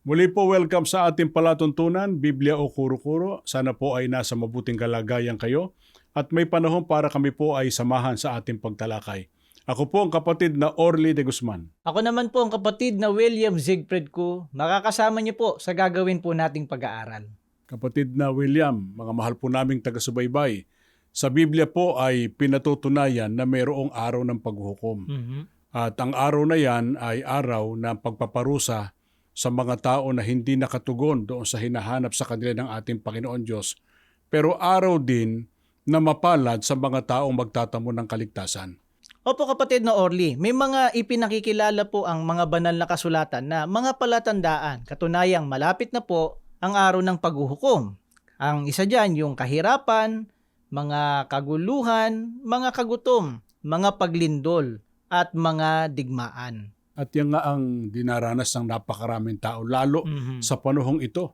Muli po welcome sa ating palatuntunan, Biblia o Kuro-Kuro. Sana po ay nasa mabuting kalagayan kayo at may panahon para kami po ay samahan sa ating pagtalakay. Ako po ang kapatid na Orly de Guzman. Ako naman po ang kapatid na William Zigfred ko. Makakasama niyo po sa gagawin po nating pag-aaral. Kapatid na William, mga mahal po naming taga-subaybay, sa Biblia po ay pinatutunayan na mayroong araw ng paghuhukom. At ang araw na yan ay araw ng pagpaparusa sa mga tao na hindi nakatugon doon sa hinahanap sa kanila ng ating Panginoon Diyos. Pero araw din na mapalad sa mga taong magtatamo ng kaligtasan. Opo kapatid na Orly, may mga ipinakikilala po ang mga banal na kasulatan na mga palatandaan. Katunayang malapit na po ang araw ng paghuhukom. Ang isa dyan yung kahirapan, mga kaguluhan, mga kagutom, mga paglindol, at mga digmaan. At yan nga ang dinaranas ng napakaraming tao, lalo sa panahong ito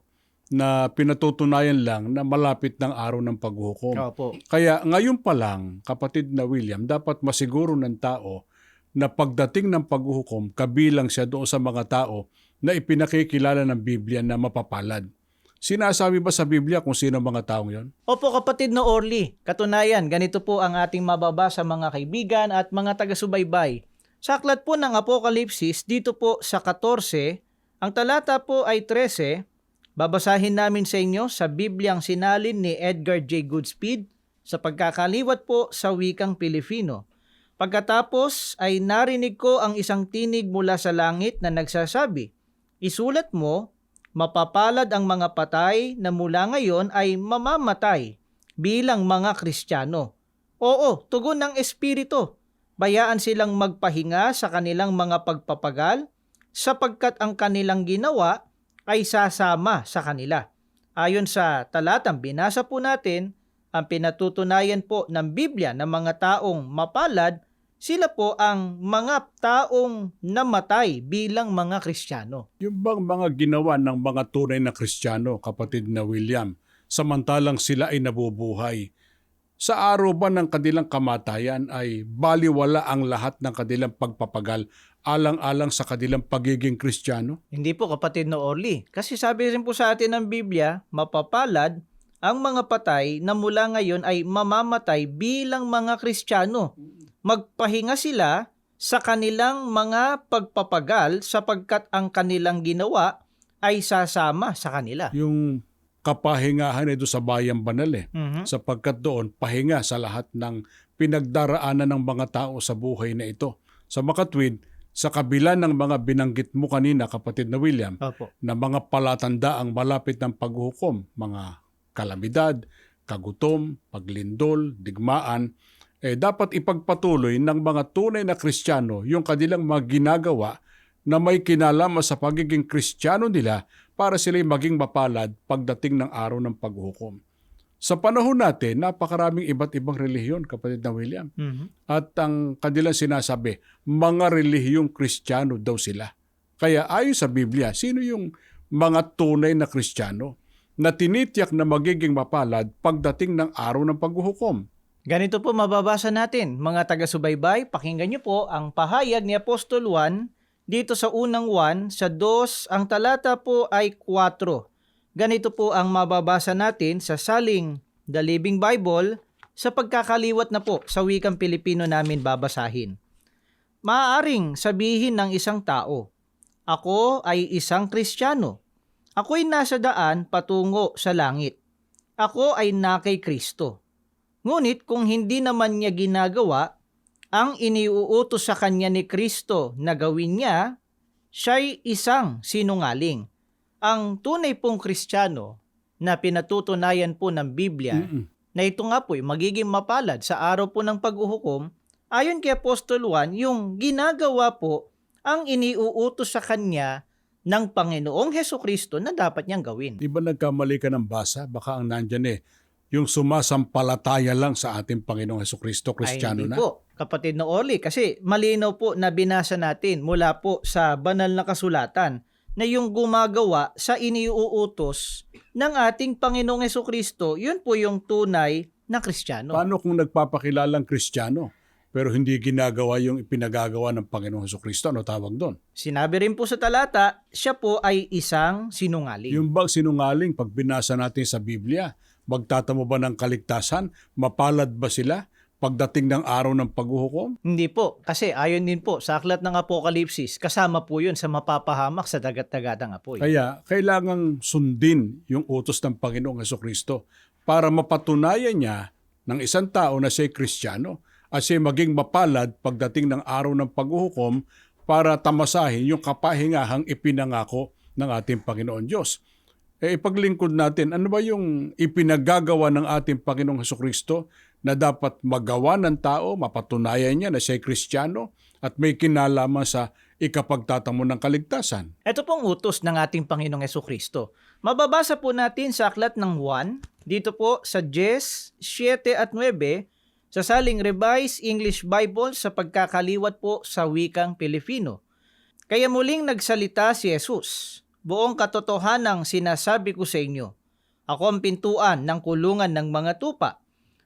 na pinatutunayan lang na malapit ng araw ng paghuhukom. Opo. Kaya ngayon pa lang, kapatid na William, dapat masiguro ng tao na pagdating ng paghuhukom, kabilang siya doon sa mga tao na ipinakikilala ng Biblia na mapapalad. Sinasabi ba sa Biblia kung sino mga taong yon? Opo kapatid na Orly, katunayan, ganito po ang ating mababasa mga kaibigan at mga taga-subaybay. Sa aklat po ng Apokalipsis, dito po sa 14, ang talata po ay 13, babasahin namin sa inyo sa Bibliang sinalin ni Edgar J. Goodspeed sa pagkakaliwat po sa wikang Pilipino. Pagkatapos ay narinig ko ang isang tinig mula sa langit na nagsasabi, "Isulat mo, mapapalad ang mga patay na mula ngayon ay mamamatay bilang mga Kristiyano. Oo, tugon ng Espiritu. Bayaan silang magpahinga sa kanilang mga pagpapagal sapagkat ang kanilang ginawa ay sasama sa kanila." Ayon sa talatang binasa po natin, ang pinatutunayan po ng Biblia ng mga taong mapalad, sila po ang mga taong namatay bilang mga Kristiyano. Yung bang mga ginawa ng mga tunay na Kristiyano, kapatid na William, samantalang sila ay nabubuhay, sa araw ba ng kanilang kamatayan ay baliwala ang lahat ng kanilang pagpapagal alang-alang sa kanilang pagiging Kristiyano? Hindi po kapatid na Orly, kasi sabi rin po sa atin ng Biblia, mapapalad ang mga patay na mula ngayon ay mamamatay bilang mga Kristiyano. Magpahinga sila sa kanilang mga pagpapagal sapagkat ang kanilang ginawa ay sasama sa kanila. Yung kapahingahan ito sa bayang banal sapagkat doon pahinga sa lahat ng pinagdaraanan ng mga tao sa buhay na ito. Sa makatwid, sa kabila ng mga binanggit mo kanina, kapatid na William, Opo. na mga palatandaang malapit ng paghuhukom, mga kalamidad, kagutom, paglindol, digmaan, dapat ipagpatuloy ng mga tunay na Kristiyano yung kanilang mga ginagawa na may kinalaman sa pagiging Kristiyano nila para sila'y maging mapalad pagdating ng araw ng paghuhukom. Sa panahon natin, napakaraming iba't ibang relihiyon, kapatid na William. At ang kanilang sinasabi, mga relihiyong Kristiyano daw sila. Kaya ayon sa Biblia, sino yung mga tunay na Kristiyano na tinitiyak na magiging mapalad pagdating ng araw ng paghuhukom? Ganito po mababasa natin, mga taga-subaybay, pakinggan niyo po ang pahayag ni Apostol Juan dito sa unang 1, sa 2, ang talata po ay 4. Ganito po ang mababasa natin sa Saling The Living Bible sa pagkakaliwat na po sa wikang Pilipino namin babasahin. Maaaring sabihin ng isang tao, "Ako ay isang Kristiyano. Ako'y nasa daan patungo sa langit. Ako ay na kay Kristo." Ngunit kung hindi naman niya ginagawa ang iniuutos sa kanya ni Kristo na gawin niya, siya'y isang sinungaling. Ang tunay pong Kristiyano na pinatutunayan po ng Biblia na ito nga po'y magiging mapalad sa araw po ng paghuhukom, ayon kay Apostol Juan, yung ginagawa po ang iniuutos sa kanya ng Panginoong Hesukristo na dapat niyang gawin. Di ba nagkamali ka ng basa? Baka ang nandyan yung sumasampalataya lang sa ating Panginoong Hesukristo, Kristiyano Ay, hindi na. po, kapatid na Orly, kasi malinaw po na binasa natin mula po sa banal na kasulatan na yung gumagawa sa iniuutos ng ating Panginoong Hesukristo, yun po yung tunay na Kristiyano. Paano kung nagpapakilalang Kristiyano pero hindi ginagawa yung ipinagagawa ng Panginoong Hesukristo. Ano tawag doon? Sinabi rin po sa talata, siya po ay isang sinungaling. Yung bang sinungaling, pag binasa natin sa Biblia, magtatamo ba ng kaligtasan? Mapalad ba sila pagdating ng araw ng paghuhukom? Hindi po, kasi ayon din po sa aklat ng Apokalipsis, kasama po yun sa mapapahamak sa dagat-dagatang apoy. Kaya kailangang sundin yung utos ng Panginoong Hesukristo para mapatunayan niya ng isang tao na siya'y Kristiyano at siya maging mapalad pagdating ng araw ng paghuhukom para tamasahin yung kapahingahang ipinangako ng ating Panginoon Diyos. Ipaglingkod natin, ano ba yung ipinagagawa ng ating Panginoong Hesukristo na dapat magawa ng tao, mapatunayan niya na siya'y Kristiyano at may kinalaman sa ikapagtatamo ng kaligtasan? Ito pong utos ng ating Panginoong Hesukristo. Mababasa po natin sa aklat ng Juan, dito po sa 10, 7 at 9, sa saling Revised English Bible sa pagkakaliwat po sa wikang Pilipino. Kaya muling nagsalita si Jesus, buong katotohanang sinasabi ko sa inyo, ako ang pintuan ng kulungan ng mga tupa.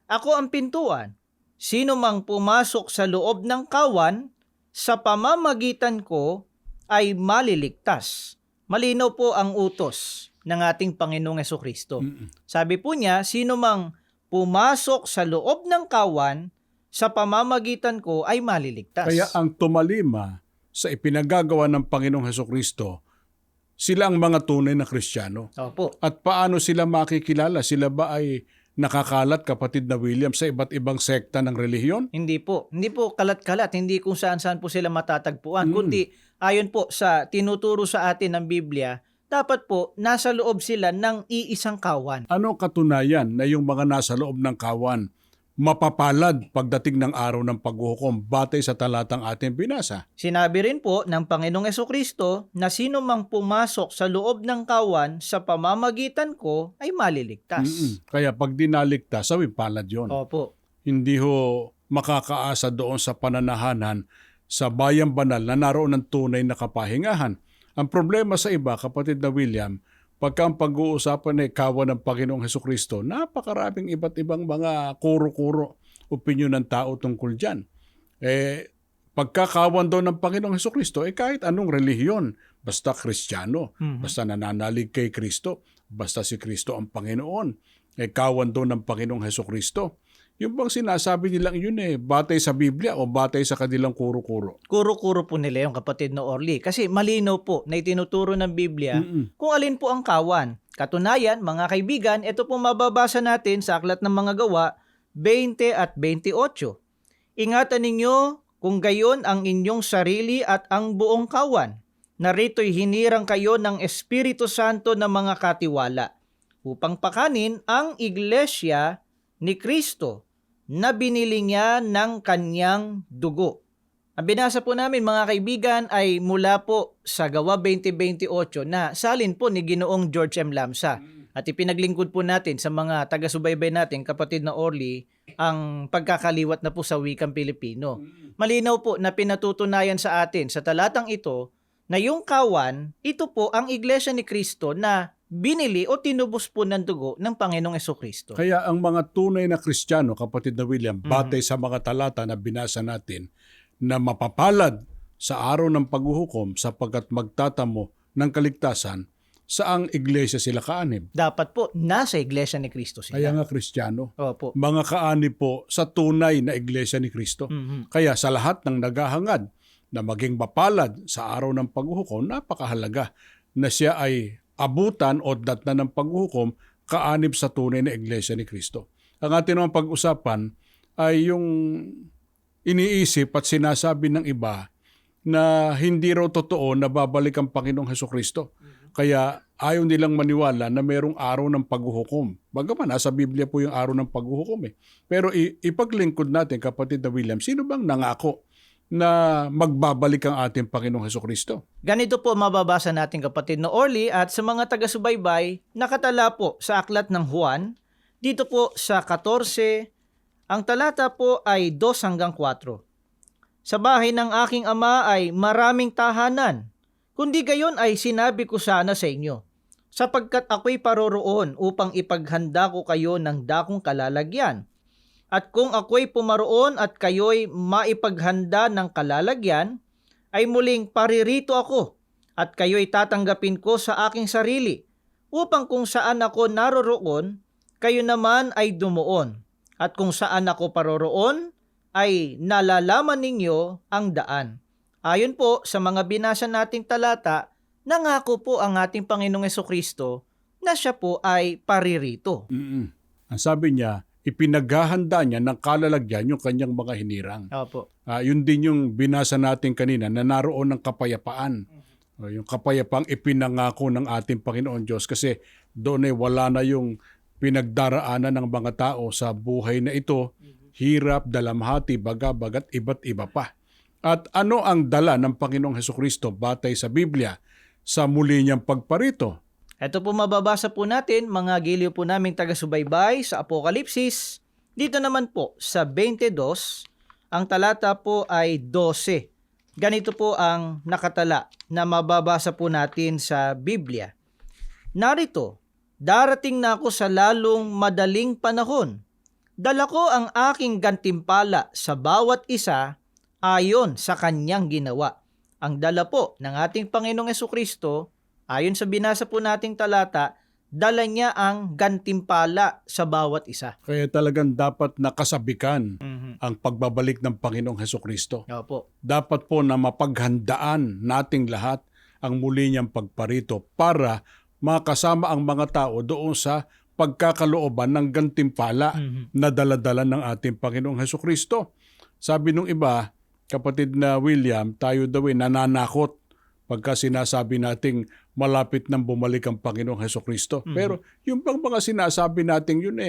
Ako ang pintuan. Sino mang pumasok sa loob ng kawan, sa pamamagitan ko ay maliligtas. Malinaw po ang utos ng ating Panginoong Hesukristo. Sabi po niya, sino mang pumasok sa loob ng kawan, sa pamamagitan ko ay maliligtas. Kaya ang tumalima sa ipinagagawa ng Panginoong Hesukristo, sila ang mga tunay na Kristiyano. Opo. At paano sila makikilala? Sila ba ay nakakalat, kapatid na William, sa iba't ibang sekta ng relihiyon? Hindi po. Hindi po kalat-kalat. Hindi kung saan-saan po sila matatagpuan. Kundi ayon po sa tinuturo sa atin ng Biblia, dapat po nasa loob sila ng iisang kawan. Ano katunayan na yung mga nasa loob ng kawan mapapalad pagdating ng araw ng paghuhukom batay sa talatang ating binasa? Sinabi rin po ng Panginoong Hesukristo na sino mang pumasok sa loob ng kawan sa pamamagitan ko ay maliligtas. Kaya pag dinaligtas, sabi palad yun. Opo. Hindi ho makakaasa doon sa pananahanan sa bayang banal na naroon ng tunay na kapahingahan. Ang problema sa iba, kapatid na William, pagka ang pag-uusapan ay kawan ng Panginoong Hesukristo, napakaraming iba't ibang mga kuro-kuro opinyon ng tao tungkol dyan. Pagkakawan daw ng Panginoong Hesukristo, kahit anong relihiyon, basta Kristiyano, basta nananalig kay Kristo, basta si Kristo ang Panginoon, kawan daw ng Panginoong Hesukristo. Yung bang sinasabi nilang yun batay sa Biblia o batay sa kanilang kuro-kuro? Kuro-kuro po nila yung kapatid na Orly. Kasi malinaw po na itinuturo ng Biblia kung alin po ang kawan. Katunayan, mga kaibigan, ito po mababasa natin sa Aklat ng Mga Gawa 20 at 28. Ingatan ninyo kung gayon ang inyong sarili at ang buong kawan. Narito'y hinirang kayo ng Espiritu Santo na mga katiwala upang pakanin ang iglesia ni Kristo na binili niya ng kanyang dugo. Ang binasa po namin mga kaibigan ay mula po sa Gawa 20:28 na salin po ni Ginoong George M. Lamsa. At ipinaglingkod po natin sa mga taga-subaybay natin, kapatid na Orly, ang pagkakaliwat na po sa wikang Pilipino. Malinaw po na pinatutunayan sa atin sa talatang ito na yung kawan, ito po ang iglesia ni Kristo na binili o tinubos po ng dugo ng Panginoong Hesukristo. Kaya ang mga tunay na Kristiyano, kapatid na William, batay sa mga talata na binasa natin, na mapapalad sa araw ng paghuhukom sapagkat magtatamo ng kaligtasan, saang iglesia sila kaanib? Dapat po, nasa iglesia ni Kristo sila. Kaya nga Kristiyano, Opo. mga kaanib po sa tunay na iglesia ni Kristo. Kaya sa lahat ng naghahangad na maging mapalad sa araw ng paghuhukom, napakahalaga na siya ay abutan o datnan ng paghuhukom kaanib sa tunay na iglesia ni Kristo. Ang ating naman pag-usapan ay yung iniisip at sinasabi ng iba na hindi raw totoo na babalik ang Panginoong Hesukristo. Kaya ayaw nilang maniwala na mayroong araw ng paghuhukom. Bagaman nasa Biblia po yung araw ng paghuhukom Pero ipaglingkod natin, kapatid na William, sino bang nangako na magbabalik ang ating Panginoong Hesukristo? Ganito po mababasa natin, kapatid na Orly, at sa mga taga-subaybay, nakatala po sa aklat ng Juan, dito po sa 14, ang talata po ay 2 hanggang 4. Sa bahay ng aking ama ay maraming tahanan, kundi gayon ay sinabi ko sana sa inyo, sapagkat ako'y paroroon upang ipaghanda ko kayo ng dakong kalalagyan. At kung ako'y pumaroon at kayo'y maipaghanda ng kalalagyan, ay muling paririto ako at kayo'y tatanggapin ko sa aking sarili, upang kung saan ako naroroon, kayo naman ay dumuon. At kung saan ako paroroon, ay nalalaman ninyo ang daan. Ayon po sa mga binasa nating talata, nangako po ang ating Panginoong Hesukristo na siya po ay paririto. Ang sabi niya, ipinaghahanda niya ng kalalagyan yung kanyang mga hinirang. Opo. Yun din yung binasa natin kanina na naroon ng kapayapaan. Yung kapayapaang ipinangako ng ating Panginoon Diyos kasi doon ay wala na yung pinagdaraanan ng mga tao sa buhay na ito, hirap, dalamhati, bagabagat, iba't iba pa. At ano ang dala ng Panginoong Hesukristo batay sa Biblia sa muli niyang pagparito? Ito po mababasa po natin, mga giliw po naming taga-subaybay sa Apokalipsis. Dito naman po sa 22, ang talata po ay 12. Ganito po ang nakatala na mababasa po natin sa Biblia. Narito, darating na ako sa lalong madaling panahon. Dala ko ang aking gantimpala sa bawat isa ayon sa kanyang ginawa. Ang dala po ng ating Panginoong Hesukristo, ayon sa binasa po nating talata, dala niya ang gantimpala sa bawat isa. Kaya talagang dapat nakasabikan ang pagbabalik ng Panginoong Hesukristo. Opo. Dapat po na mapaghandaan nating lahat ang muli niyang pagparito para makasama ang mga tao doon sa pagkakalooban ng gantimpala na daladala ng ating Panginoong Hesukristo. Sabi nung iba, kapatid na William, tayo daw ay nananakot pagka sinasabi nating malapit nang bumalik ang Panginoong Hesukristo. Pero yung bang mga sinasabi nating yun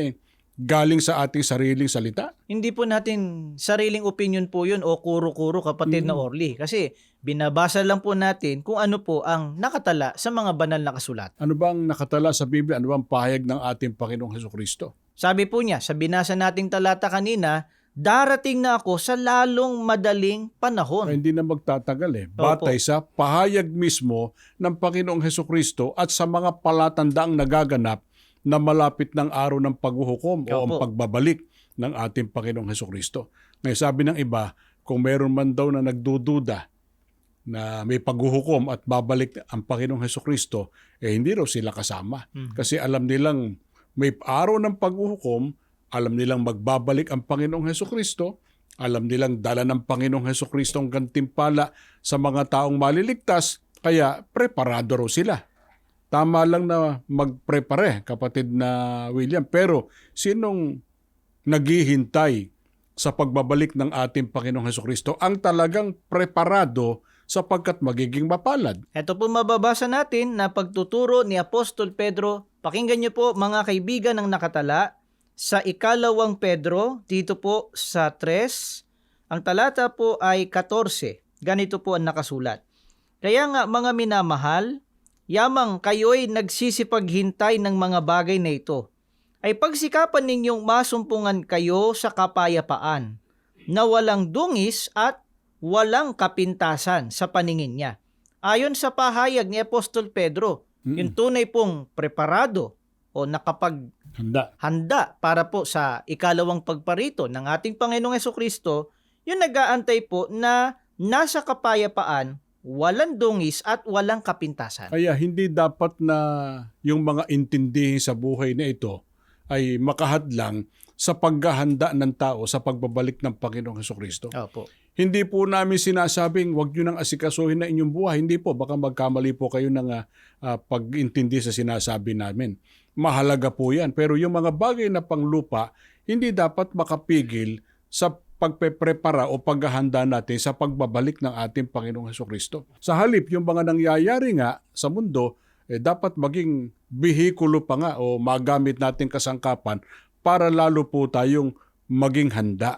galing sa ating sariling salita? Hindi po natin sariling opinion po yun o kuro-kuro, kapatid na Orly. Kasi binabasa lang po natin kung ano po ang nakatala sa mga banal na kasulat. Ano bang nakatala sa Biblia? Ano bang pahayag ng ating Panginoong Hesukristo? Sabi po niya, sa binasa nating talata kanina, darating na ako sa lalong madaling panahon. Ay, hindi na magtatagal Batay sa pahayag mismo ng Panginoong Hesukristo at sa mga palatandaang nagaganap na malapit ng araw ng paghuhukom o ang pagbabalik ng ating Panginoong Hesukristo. Ngayon sabi ng iba, kung meron man daw na nagdududa na may paghuhukom at babalik ang Panginoong Hesukristo, hindi raw sila kasama. Kasi alam nilang may araw ng paghuhukom, alam nilang magbabalik ang Panginoong Hesukristo, alam nilang dala ng Panginoong Hesukristo ang gantimpala sa mga taong maliligtas, kaya preparado raw sila. Tama lang na magprepare, kapatid na William, pero sinong naghihintay sa pagbabalik ng ating Panginoong Hesukristo ang talagang preparado sapagkat magiging mapalad? Ito po mababasa natin na pagtuturo ni Apostol Pedro. Pakinggan niyo po, mga kaibigan, ng nakatala sa 2 Pedro, dito po sa 3, ang talata po ay 14. Ganito po ang nakasulat. Kaya nga, mga minamahal, yamang kayo'y nagsisipaghintay ng mga bagay na ito, ay pagsikapan ninyong masumpungan kayo sa kapayapaan, na walang dungis at walang kapintasan sa paningin niya. Ayon sa pahayag ni Apostol Pedro, yung tunay pong preparado o handa para po sa ikalawang pagparito ng ating Panginoong Hesukristo, yung nag-aantay po na nasa kapayapaan, walang dungis at walang kapintasan. Kaya hindi dapat na yung mga intindihin sa buhay na ito ay makahadlang sa paghahanda ng tao sa pagbabalik ng Panginoong Hesukristo. Opo. Hindi po namin sinasabing huwag nyo nang asikasuhin na inyong buhay. Hindi po, baka magkamali po kayo ng pag-intindi sa sinasabi namin. Mahalaga po yan. Pero yung mga bagay na panglupa, hindi dapat makapigil sa pagpeprepara o paghahanda natin sa pagbabalik ng ating Panginoong Hesukristo. Sa halip, yung mga nangyayari nga sa mundo, dapat maging bihikulo pa nga o magamit natin kasangkapan para lalo po tayong maging handa.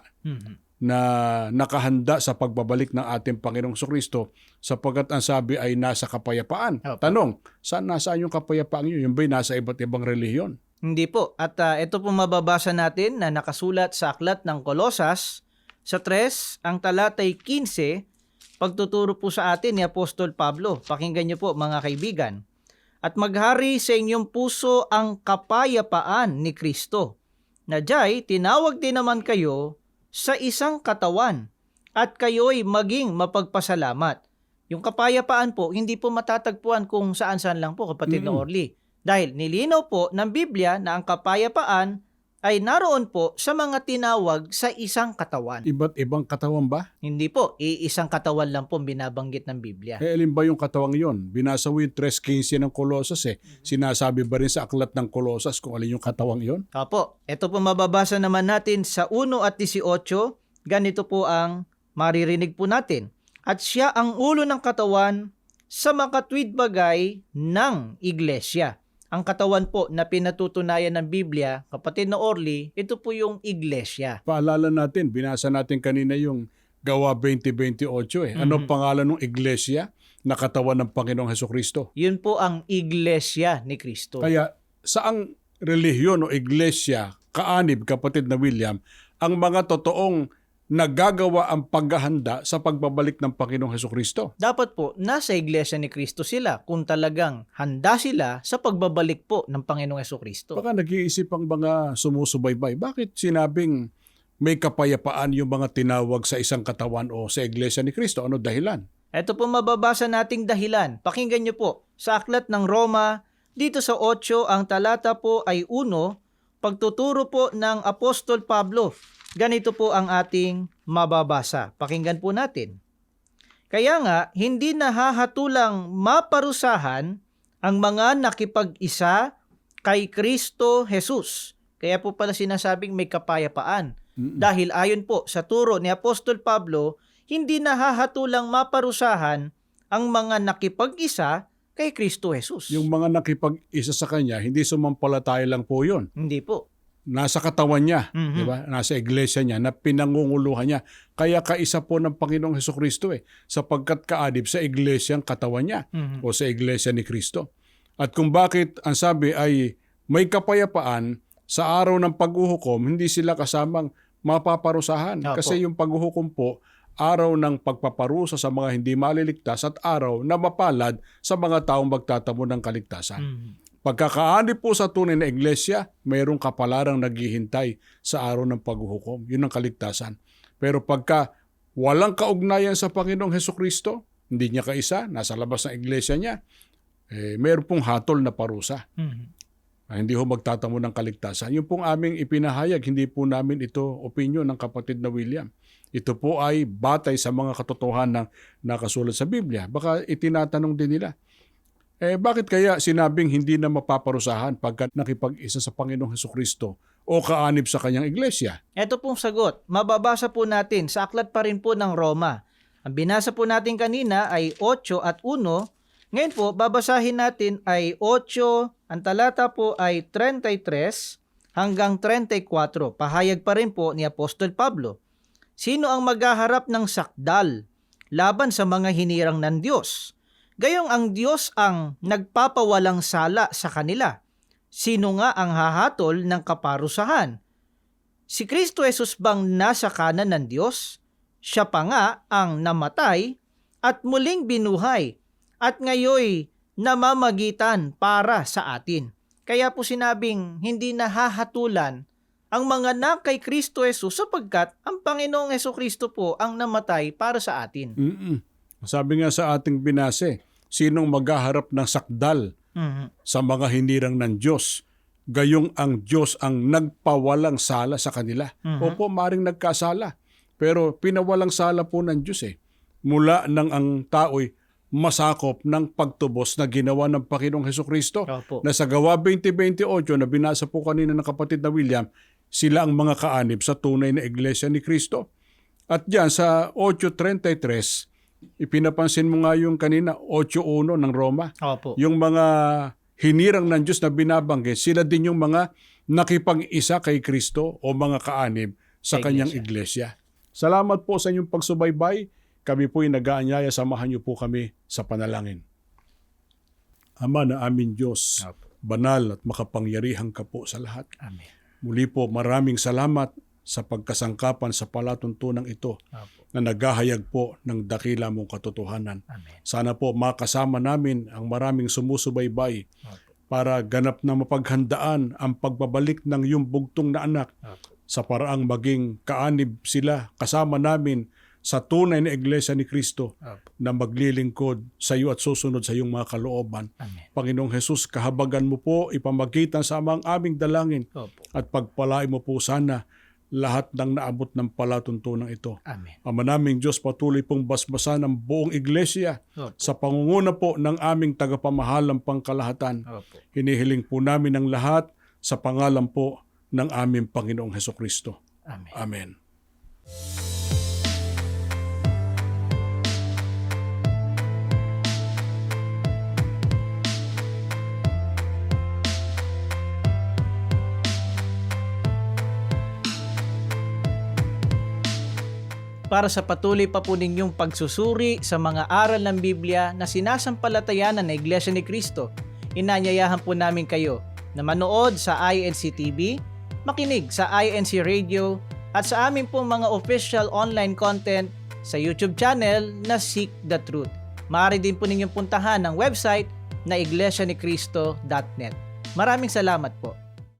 Na nakahanda sa pagbabalik ng ating Panginoong Hesukristo sapagkat ang sabi ay nasa kapayapaan. Tanong, nasaan yung kapayapaan yun? Yung ba'y nasa iba't ibang relihiyon? Hindi po. At ito po mababasa natin na nakasulat sa aklat ng Kolosas sa 3, ang talatay 15, pagtuturo po sa atin ni Apostol Pablo. Pakinggan niyo po, mga kaibigan. At maghari sa inyong puso ang kapayapaan ni Kristo, na diya'y tinawag din naman kayo sa isang katawan at kayo'y maging mapagpasalamat. Yung kapayapaan po, hindi po matatagpuan kung saan-saan lang po, kapatid na Orly. Dahil nilinaw po ng Biblia na ang kapayapaan ay naroon po sa mga tinawag sa isang katawan. Iba't ibang katawan ba? Hindi po, iisang katawan lang po binabanggit ng Biblia. Alin ba yung katawang yon? Binasa mo yung 3:15 ng Colossus Sinasabi ba rin sa aklat ng Colossus kung alin yung katawang yon? Opo, ito po mababasa naman natin sa 1 at 18. Ganito po ang maririnig po natin. At siya ang ulo ng katawan sa makatwid bagay ng iglesia. Ang katawan po na pinatutunayan ng Biblia, kapatid na Orly, ito po yung iglesia. Paalala natin, binasa natin kanina yung Gawa 20:28 Ano pangalan ng iglesia na katawan ng Panginoong Hesukristo? Yun po ang iglesia ni Kristo. Kaya saang relihiyon o iglesia, kaanib, kapatid na William, ang mga totoong nagagawa ang paghahanda sa pagbabalik ng Panginoong Hesukristo? Dapat po, nasa iglesia ni Kristo sila kung talagang handa sila sa pagbabalik po ng Panginoong Hesukristo. Baka nag-iisip ang mga sumusubaybay, bakit sinabing may kapayapaan yung mga tinawag sa isang katawan o sa iglesia ni Kristo? Ano dahilan? Ito po mababasa nating dahilan. Pakinggan niyo po, sa aklat ng Roma, dito sa 8, ang talata po ay 1, pagtuturo po ng Apostol Pablo. Ganito po ang ating mababasa. Pakinggan po natin. Kaya nga, hindi nahahatulang maparusahan ang mga nakipag-isa kay Kristo Jesus. Kaya po pala sinasabing may kapayapaan. Dahil ayon po sa turo ni Apostol Pablo, hindi nahahatulang maparusahan ang mga nakipag-isa kay Kristo Jesus. Yung mga nakipag-isa sa Kanya, hindi sumampalataya lang po yun. Hindi po. Nasa katawan niya, di ba? Nasa iglesia niya, na pinangunguluhan niya. Kaya kaisa po ng Panginoong Hesukristo sapagkat kaadib sa iglesia ang katawan niya o sa iglesia ni Kristo. At kung bakit ang sabi ay may kapayapaan sa araw ng paghuhukom, hindi sila kasamang mapaparusahan. Opo. Kasi yung paghuhukom po, araw ng pagpaparusa sa mga hindi maliligtas at araw na mapalad sa mga taong magtatamo ng kaligtasan. Pagkakaanib po sa tunay na iglesia, mayroong kapalarang naghihintay sa araw ng paghuhukom. Yun ang kaligtasan. Pero pagka walang kaugnayan sa Panginoong Hesukristo, hindi niya kaisa, nasa labas ng iglesia niya, mayroon pong hatol na parusa. Hindi ho magtatamo ng kaligtasan. Yung pong aming ipinahayag, hindi po namin ito opinion ng kapatid na William. Ito po ay batay sa mga katotohanan na nakasulat sa Biblia. Baka itinatanong din nila, bakit kaya sinabing hindi na mapaparusahan pagka nakipag-isa sa Panginoong Hesukristo o kaanib sa kanyang iglesia? Ito pong sagot, mababasa po natin sa aklat pa rin po ng Roma. Ang binasa po natin kanina ay 8 at 1. Ngayon po, babasahin natin ay 8, ang talata po ay 33 hanggang 34. Pahayag pa rin po ni Apostol Pablo. Sino ang maghaharap ng sakdal laban sa mga hinirang ng Diyos? Gayong ang Diyos ang nagpapawalang sala sa kanila. Sino nga ang hahatol ng kaparusahan? Si Kristo Jesus bang nasa kanan ng Diyos? Siya pa nga ang namatay at muling binuhay at ngayoy namamagitan para sa atin. Kaya po sinabing hindi nahahatulan ang mga na kay Kristo Jesus sapagkat ang Panginoong Hesukristo po ang namatay para sa atin. Sabi nga sa ating binase, sinong maghaharap ng sakdal sa mga hinirang ng Diyos? Gayong ang Diyos ang nagpawalang sala sa kanila. Opo, maring nagkasala. Pero pinawalang sala po ng Diyos mula nang ang tao'y masakop ng pagtubos na ginawa ng Panginoong Hesukristo. Na sa Gawa 20:28 na binasa po kanina ng kapatid na William, sila ang mga kaanib sa tunay na iglesia ni Kristo. At diyan sa 8:33, ipinapansin mo nga yung kanina 8:1 ng Roma. Opo. Yung mga hinirang ng Diyos na binabanggit, sila din yung mga nakipag-isa kay Kristo o mga kaanib sa kanyang iglesia. Salamat po sa inyong pagsubaybay. Kami po'y nag-aanyaya, samahan niyo po kami sa panalangin. Ama na aming Diyos, banal at makapangyarihan ka po sa lahat. Amen. Muli po maraming salamat sa pagkasangkapan sa palatuntunang ito na naghahayag po ng dakila mong katotohanan. Amen. Sana po makasama namin ang maraming sumusubaybay para ganap na mapaghandaan ang pagbabalik ng iyong bugtong na anak Opo. sa paraang maging kaanib sila kasama namin sa tunay na iglesia ni Kristo Opo. na maglilingkod sa iyo at susunod sa iyong mga kalooban. Amen. Panginoong Jesus, kahabagan mo po, ipamagitan sa aming dalangin Opo. at pagpalain mo po sana lahat ng naabot ng palatuntunan ito. Amen. Ama naming Diyos, patuloy pong basbasan ang buong iglesia Opo. sa pangunguna po ng aming tagapamahalang pangkalahatan. Opo. Hinihiling po namin ang lahat sa pangalan po ng aming Panginoong Hesukristo. Amen. Amen. Para sa patuloy pa po ninyong pagsusuri sa mga aral ng Biblia na sinasampalatayanan ng Iglesia ni Cristo, inanyayahan po namin kayo na manood sa INC TV, makinig sa INC Radio, at sa amin po mga official online content sa YouTube channel na Seek the Truth. Maaari din po ninyong puntahan ang website na iglesianicristo.net. Maraming salamat po.